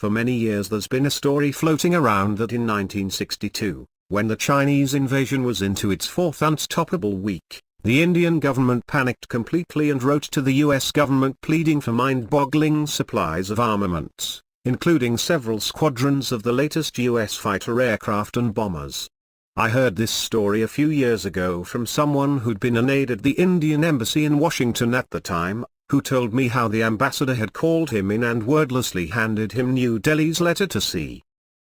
For many years there's been a story floating around that in 1962, when the Chinese invasion was into its fourth unstoppable week, the Indian government panicked completely and wrote to the US government pleading for mind-boggling supplies of armaments, including several squadrons of the latest US fighter aircraft and bombers. I heard this story a few years ago from someone who'd been an aide at the Indian embassy in Washington at the time, who told me how the ambassador had called him in and wordlessly handed him New Delhi's letter to see.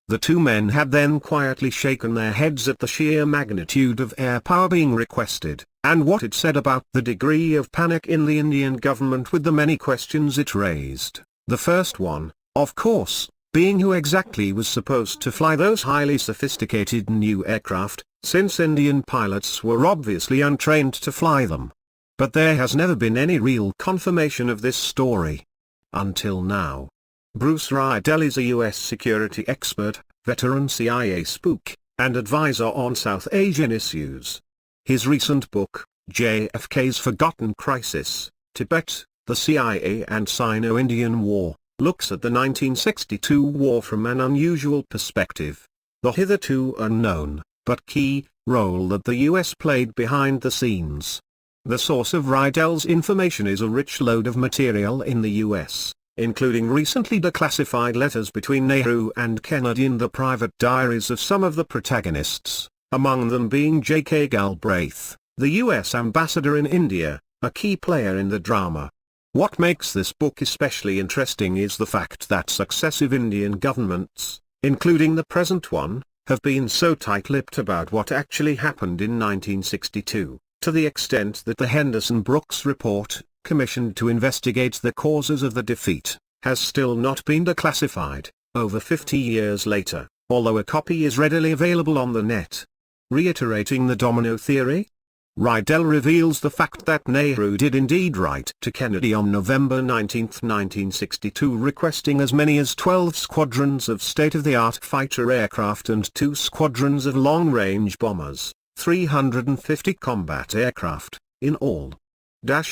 The two men had then quietly shaken their heads at the sheer magnitude of air power being requested, and what it said about the degree of panic in the Indian government with the many questions it raised. The first one, of course, being who exactly was supposed to fly those highly sophisticated new aircraft, since Indian pilots were obviously untrained to fly them. But there has never been any real confirmation of this story. Until now. Bruce Riedel is a U.S. security expert, veteran CIA spook, and advisor on South Asian issues. His recent book, JFK's Forgotten Crisis, Tibet, the CIA and Sino-Indian War, looks at the 1962 war from an unusual perspective. The hitherto unknown, but key, role that the US played behind the scenes. The source of Riedel's information is a rich load of material in the US, including recently declassified letters between Nehru and Kennedy and the private diaries of some of the protagonists, among them being J.K. Galbraith, the US ambassador in India, a key player in the drama. What makes this book especially interesting is the fact that successive Indian governments, including the present one, have been so tight-lipped about what actually happened in 1962, to the extent that the Henderson-Brooks report, commissioned to investigate the causes of the defeat, has still not been declassified, over 50 years later, although a copy is readily available on the net. Reiterating the domino theory? Riedel reveals the fact that Nehru did indeed write to Kennedy on November 19, 1962 requesting as many as 12 squadrons of state-of-the-art fighter aircraft and 2 squadrons of long-range bombers, 350 combat aircraft, in all.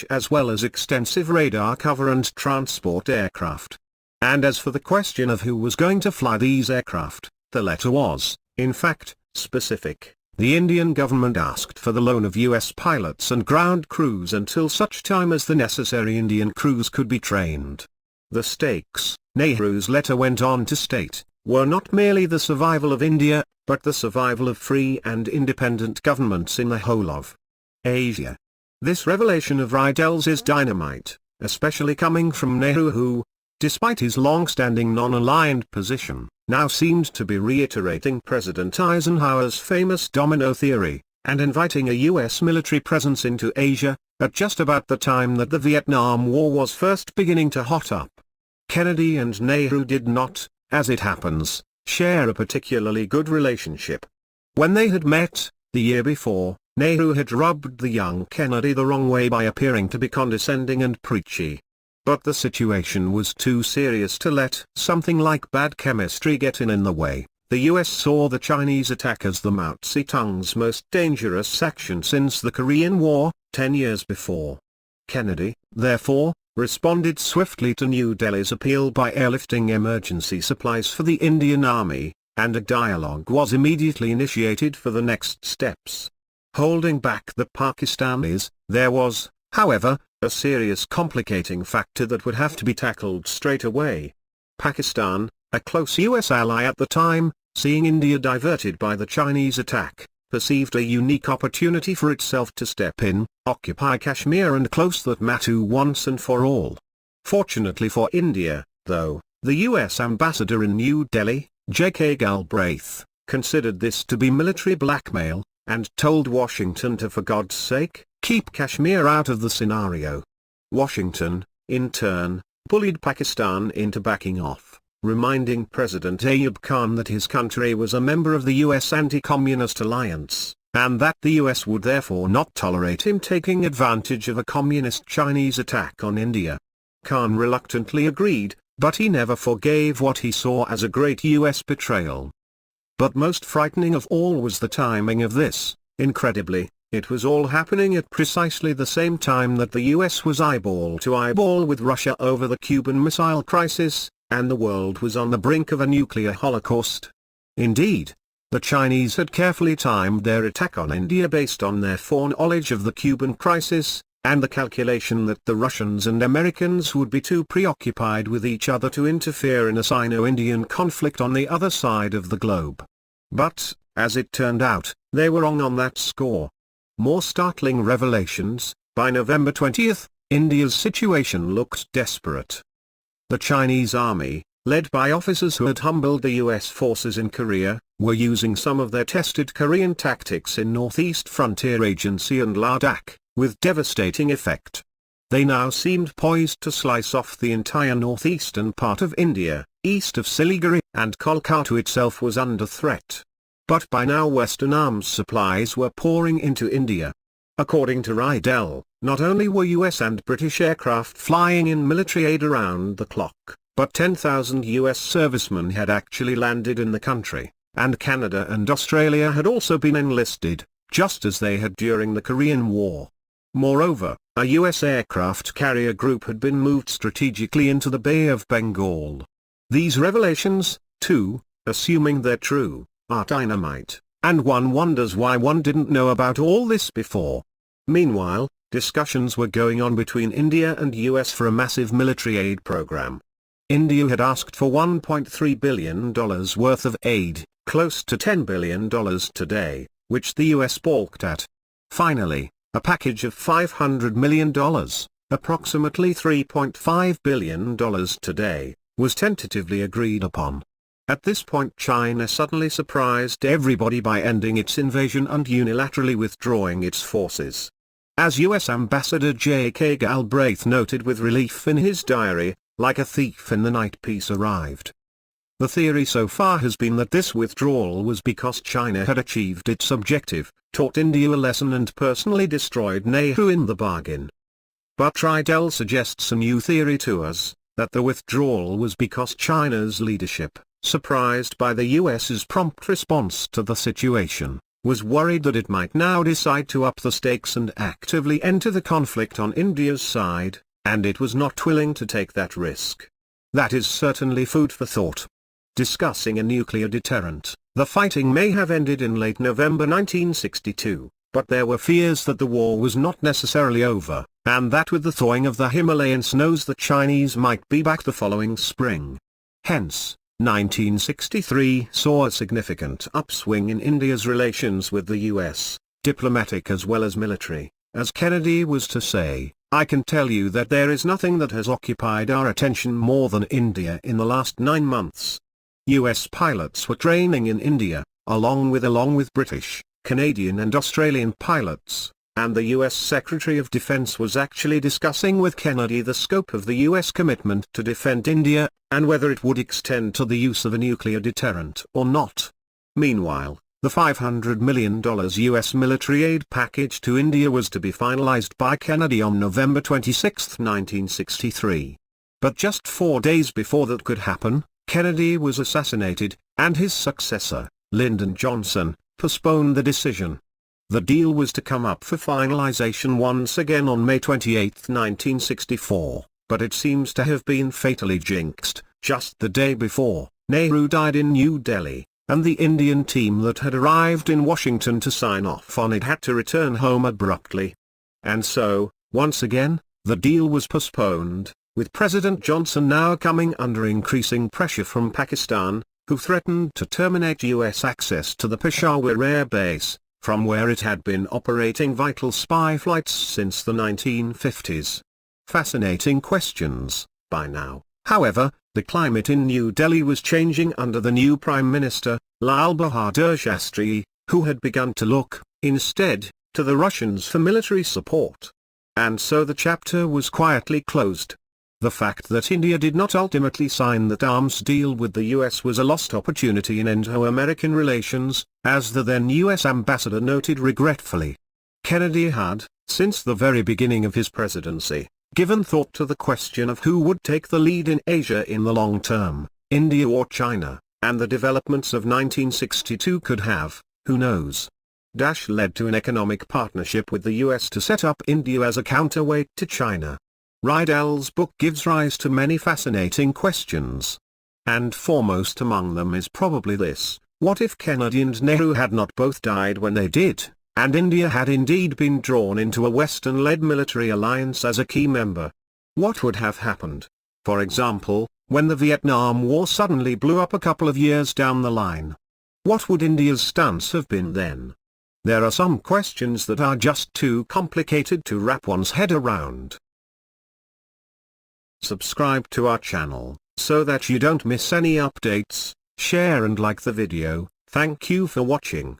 As well as extensive radar cover and transport aircraft. And as for the question of who was going to fly these aircraft, the letter was, in fact, specific. The Indian government asked for the loan of US pilots and ground crews until such time as the necessary Indian crews could be trained. The stakes, Nehru's letter went on to state, were not merely the survival of India, but the survival of free and independent governments in the whole of Asia. This revelation of Riedel's is dynamite, especially coming from Nehru who, despite his long-standing non-aligned position, now seemed to be reiterating President Eisenhower's famous domino theory, and inviting a U.S. military presence into Asia, at just about the time that the Vietnam War was first beginning to hot up. Kennedy and Nehru did not, as it happens, share a particularly good relationship. When they had met, the year before, Nehru had rubbed the young Kennedy the wrong way by appearing to be condescending and preachy. But the situation was too serious to let something like bad chemistry get in the way. The US saw the Chinese attack as the Mao Zedong's most dangerous action since the Korean War, 10 years before. Kennedy, therefore, responded swiftly to New Delhi's appeal by airlifting emergency supplies for the Indian Army, and a dialogue was immediately initiated for the next steps. Holding back the Pakistanis, there was, however, a serious complicating factor that would have to be tackled straight away. Pakistan, a close US ally at the time, seeing India diverted by the Chinese attack, perceived a unique opportunity for itself to step in, occupy Kashmir and close that matter once and for all. Fortunately for India, though, the US ambassador in New Delhi, J.K. Galbraith, considered this to be military blackmail, and told Washington to for God's sake, keep Kashmir out of the scenario. Washington, in turn, bullied Pakistan into backing off, reminding President Ayub Khan that his country was a member of the US anti-communist alliance, and that the US would therefore not tolerate him taking advantage of a communist Chinese attack on India. Khan reluctantly agreed, but he never forgave what he saw as a great US betrayal. But most frightening of all was the timing of this. Incredibly, it was all happening at precisely the same time that the US was eyeball to eyeball with Russia over the Cuban Missile Crisis, and the world was on the brink of a nuclear holocaust. Indeed, the Chinese had carefully timed their attack on India based on their foreknowledge of the Cuban crisis, and the calculation that the Russians and Americans would be too preoccupied with each other to interfere in a Sino-Indian conflict on the other side of the globe. But, as it turned out, they were wrong on that score. More startling revelations: by November 20, India's situation looked desperate. The Chinese army, led by officers who had humbled the US forces in Korea, were using some of their tested Korean tactics in Northeast Frontier Agency and Ladakh, with devastating effect. They now seemed poised to slice off the entire northeastern part of India, east of Siliguri, and Kolkata itself was under threat. But by now Western arms supplies were pouring into India. According to Riedel, not only were US and British aircraft flying in military aid around the clock, but 10,000 US servicemen had actually landed in the country, and Canada and Australia had also been enlisted, just as they had during the Korean War. Moreover, a US aircraft carrier group had been moved strategically into the Bay of Bengal. These revelations, too, assuming they're true, are dynamite, and one wonders why one didn't know about all this before. Meanwhile, discussions were going on between India and US for a massive military aid program. India had asked for $1.3 billion worth of aid, close to $10 billion today, which the US balked at. Finally, a package of $500 million, approximately $3.5 billion today, was tentatively agreed upon. At this point China suddenly surprised everybody by ending its invasion and unilaterally withdrawing its forces. As US Ambassador J.K. Galbraith noted with relief in his diary, like a thief in the night peace arrived. The theory so far has been that this withdrawal was because China had achieved its objective, taught India a lesson and personally destroyed Nehru in the bargain. But Riedel suggests a new theory to us, that the withdrawal was because China's leadership, surprised by the US's prompt response to the situation, was worried that it might now decide to up the stakes and actively enter the conflict on India's side, and it was not willing to take that risk. That is certainly food for thought. Discussing a nuclear deterrent, the fighting may have ended in late November 1962, but there were fears that the war was not necessarily over, and that with the thawing of the Himalayan snows the Chinese might be back the following spring. Hence, 1963 saw a significant upswing in India's relations with the US, diplomatic as well as military, as Kennedy was to say, "I can tell you that there is nothing that has occupied our attention more than India in the last 9 months." US pilots were training in India, along with British, Canadian and Australian pilots, and the US Secretary of Defense was actually discussing with Kennedy the scope of the US commitment to defend India, and whether it would extend to the use of a nuclear deterrent or not. Meanwhile, the $500 million US military aid package to India was to be finalized by Kennedy on November 26, 1963. But just 4 days before that could happen, Kennedy was assassinated, and his successor, Lyndon Johnson, postponed the decision. The deal was to come up for finalization once again on May 28, 1964, but it seems to have been fatally jinxed. Just the day before, Nehru died in New Delhi, and the Indian team that had arrived in Washington to sign off on it had to return home abruptly. And so, once again, the deal was postponed, with President Johnson now coming under increasing pressure from Pakistan, who threatened to terminate US access to the Peshawar Air Base, from where it had been operating vital spy flights since the 1950s. Fascinating questions. By now, however, the climate in New Delhi was changing under the new Prime Minister, Lal Bahadur Shastri, who had begun to look, instead, to the Russians for military support. And so the chapter was quietly closed. The fact that India did not ultimately sign that arms deal with the US was a lost opportunity in Indo-American relations, as the then US ambassador noted regretfully. Kennedy had, since the very beginning of his presidency, given thought to the question of who would take the lead in Asia in the long term, India or China, and the developments of 1962 could have, who knows, led to an economic partnership with the US to set up India as a counterweight to China. Rydell's book gives rise to many fascinating questions. And foremost among them is probably this: what if Kennedy and Nehru had not both died when they did, and India had indeed been drawn into a Western-led military alliance as a key member? What would have happened? For example, when the Vietnam War suddenly blew up a couple of years down the line. What would India's stance have been then? There are some questions that are just too complicated to wrap one's head around. Subscribe to our channel, so that you don't miss any updates. Share and like the video. Thank you for watching.